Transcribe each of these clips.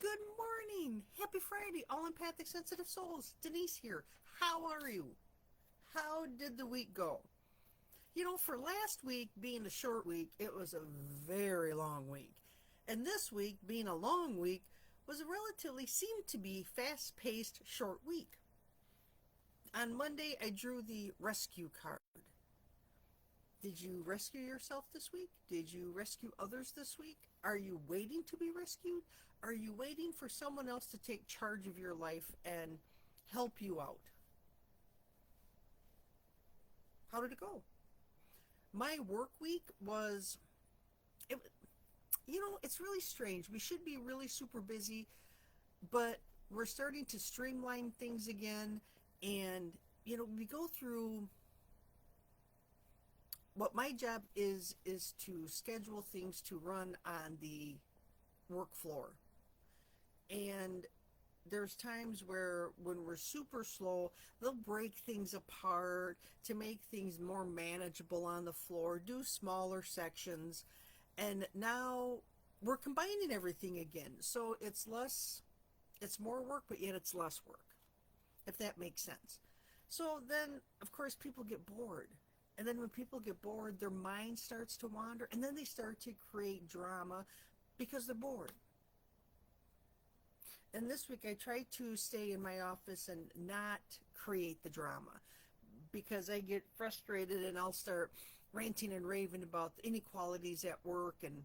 Good morning. Happy Friday, all empathic, sensitive souls. Denise here. How are you? How did the week go? For last week being a short week, it was a very long week. And this week being a long week was a relatively, seemed to be fast paced short week. On Monday, I drew the rescue card. Did you rescue yourself this week? Did you rescue others this week? Are you waiting to be rescued? Are you waiting for someone else to take charge of your life and help you out? How did it go? My work week was, it, it's really strange. We should be really super busy, but we're starting to streamline things again. And, we go through what my job is to schedule things to run on the work floor. And there's times where when we're super slow, they'll break things apart to make things more manageable on the floor, do smaller sections. And now we're combining everything again. So it's more work, but yet it's less work, if that makes sense. So then, of course, people get bored. And then when people get bored, their mind starts to wander, and then they start to create drama because they're bored. And this week I tried to stay in my office and not create the drama because I get frustrated and I'll start ranting and raving about the inequalities at work, and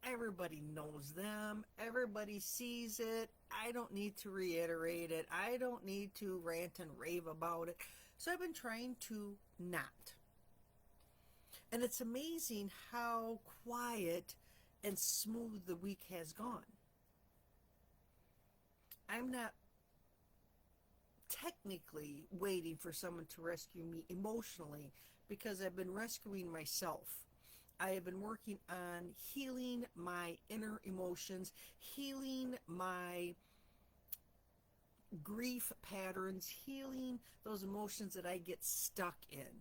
everybody knows them, everybody sees it. I don't need to reiterate it. I don't need to rant and rave about it. So I've been trying to not. And it's amazing how quiet and smooth the week has gone. I'm not technically waiting for someone to rescue me emotionally because I've been rescuing myself. I have been working on healing my inner emotions, healing my grief patterns, healing those emotions that I get stuck in.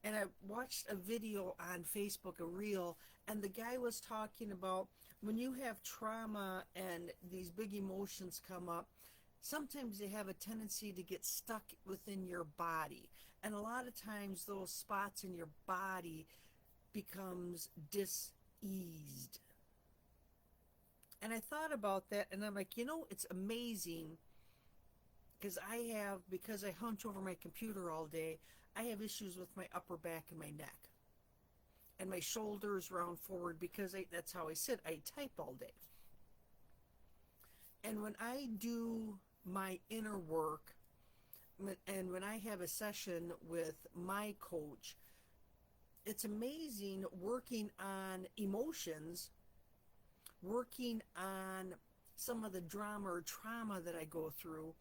And I watched a video on Facebook, a reel, and the guy was talking about when you have trauma and these big emotions come up, sometimes they have a tendency to get stuck within your body. And a lot of times those spots in your body becomes diseased. And I thought about that, and I'm like, it's amazing because I hunch over my computer all day, I have issues with my upper back and my neck. And my shoulders round forward because that's how I sit. I type all day. And when I do my inner work, and when I have a session with my coach, it's amazing working on emotions, working on some of the drama or trauma that I go through,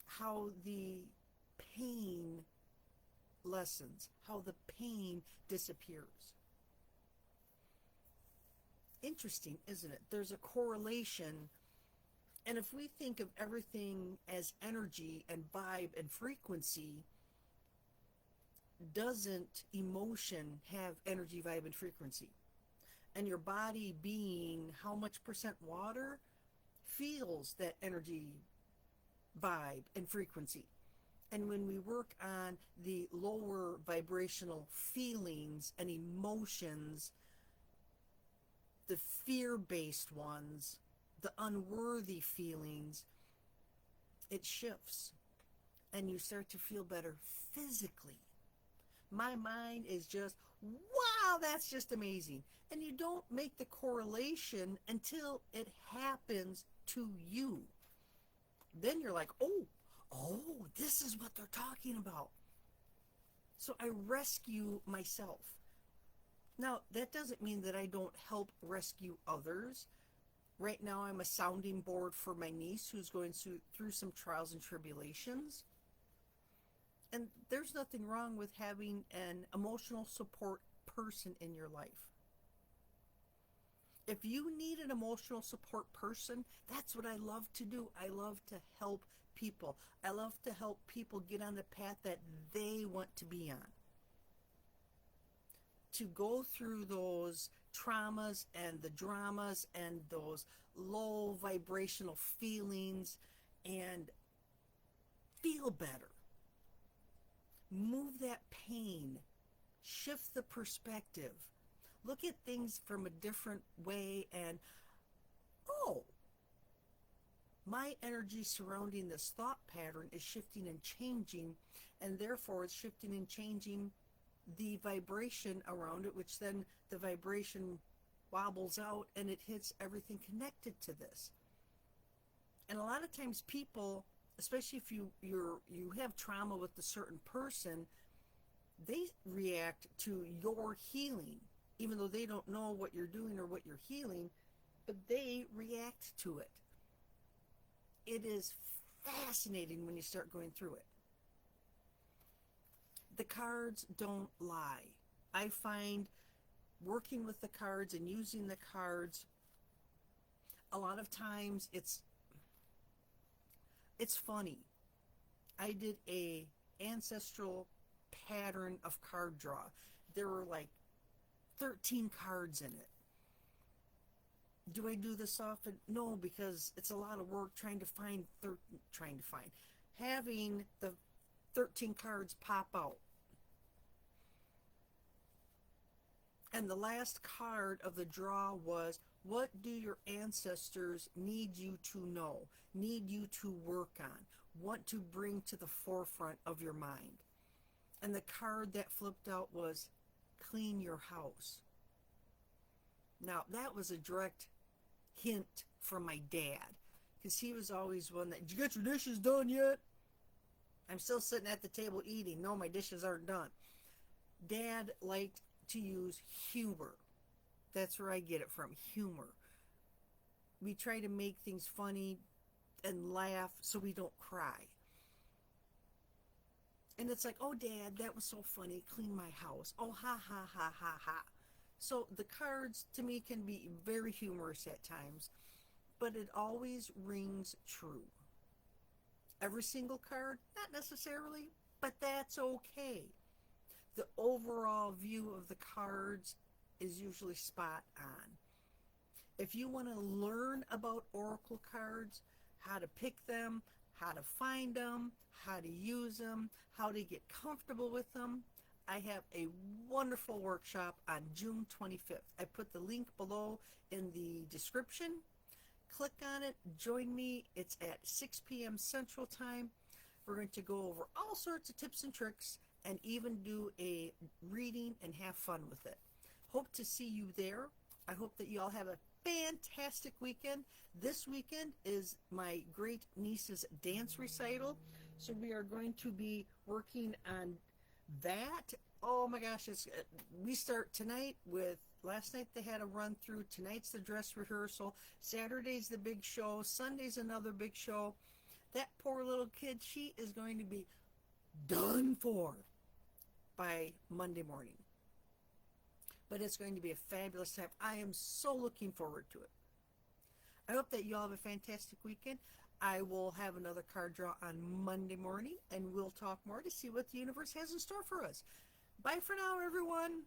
how the pain lessens, how the pain disappears. Interesting, isn't it? There's a correlation. And if we think of everything as energy and vibe and frequency, doesn't emotion have energy, vibe, and frequency? And your body being how much percent water feels that energy, vibe, and frequency. And when we work on the lower vibrational feelings and emotions, the fear-based ones, the unworthy feelings, it shifts. And you start to feel better physically. My mind is just, wow, that's just amazing. And you don't make the correlation until it happens to you. Then you're like, oh, this is what they're talking about. So I rescue myself. Now, that doesn't mean that I don't help rescue others. Right now, I'm a sounding board for my niece who's going through some trials and tribulations. And there's nothing wrong with having an emotional support person in your life. If you need an emotional support person, that's what I love to do. I love to help people. I love to help people get on the path that they want to be on. to go through those traumas and the dramas and those low vibrational feelings and feel better. Move that pain, shift the perspective, look at things from a different way, and oh, my energy surrounding this thought pattern is shifting and changing, and therefore it's shifting and changing the vibration around it, which then the vibration wobbles out and it hits everything connected to this. And a lot of times people, especially if you have trauma with a certain person, they react to your healing, even though they don't know what you're doing or what you're healing, but they react to it. It is fascinating when you start going through it. The cards don't lie. I find working with the cards and using the cards, a lot of times it's funny. I did a ancestral pattern of card draw. There were like 13 cards in it. Do I do this often? No, because it's a lot of work having the 13 cards pop out. And the last card of the draw was, what do your ancestors need you to know, need you to work on, want to bring to the forefront of your mind? And the card that flipped out was, clean your house. Now, that was a direct hint from my dad, because he was always one that, did you get your dishes done yet? I'm still sitting at the table eating. No, my dishes aren't done. Dad liked to use humor. That's where I get it from, humor. We try to make things funny and laugh so we don't cry. And it's like, oh, Dad, that was so funny. Clean my house. Oh, ha, ha, ha, ha, ha. So the cards, to me, can be very humorous at times, but it always rings true. Every single card, not necessarily, but that's okay. The overall view of the cards is usually spot on. If you want to learn about oracle cards, how to pick them, how to find them, how to use them, how to get comfortable with them, I have a wonderful workshop on June 25th. I put the link below in the description. Click on it, join me. It's at 6 p.m. Central Time. We're going to go over all sorts of tips and tricks and even do a reading and have fun with it. Hope to see you there. I hope that you all have a fantastic weekend. This weekend is my great niece's dance recital, so we are going to be working on that. Oh my gosh, we start tonight with, last night they had a run through, tonight's the dress rehearsal, Saturday's the big show, Sunday's another big show. That poor little kid, she is going to be done for by Monday morning. But it's going to be a fabulous time. I am so looking forward to it. I hope that you all have a fantastic weekend. I will have another card draw on Monday morning, and we'll talk more to see what the universe has in store for us. Bye for now, everyone.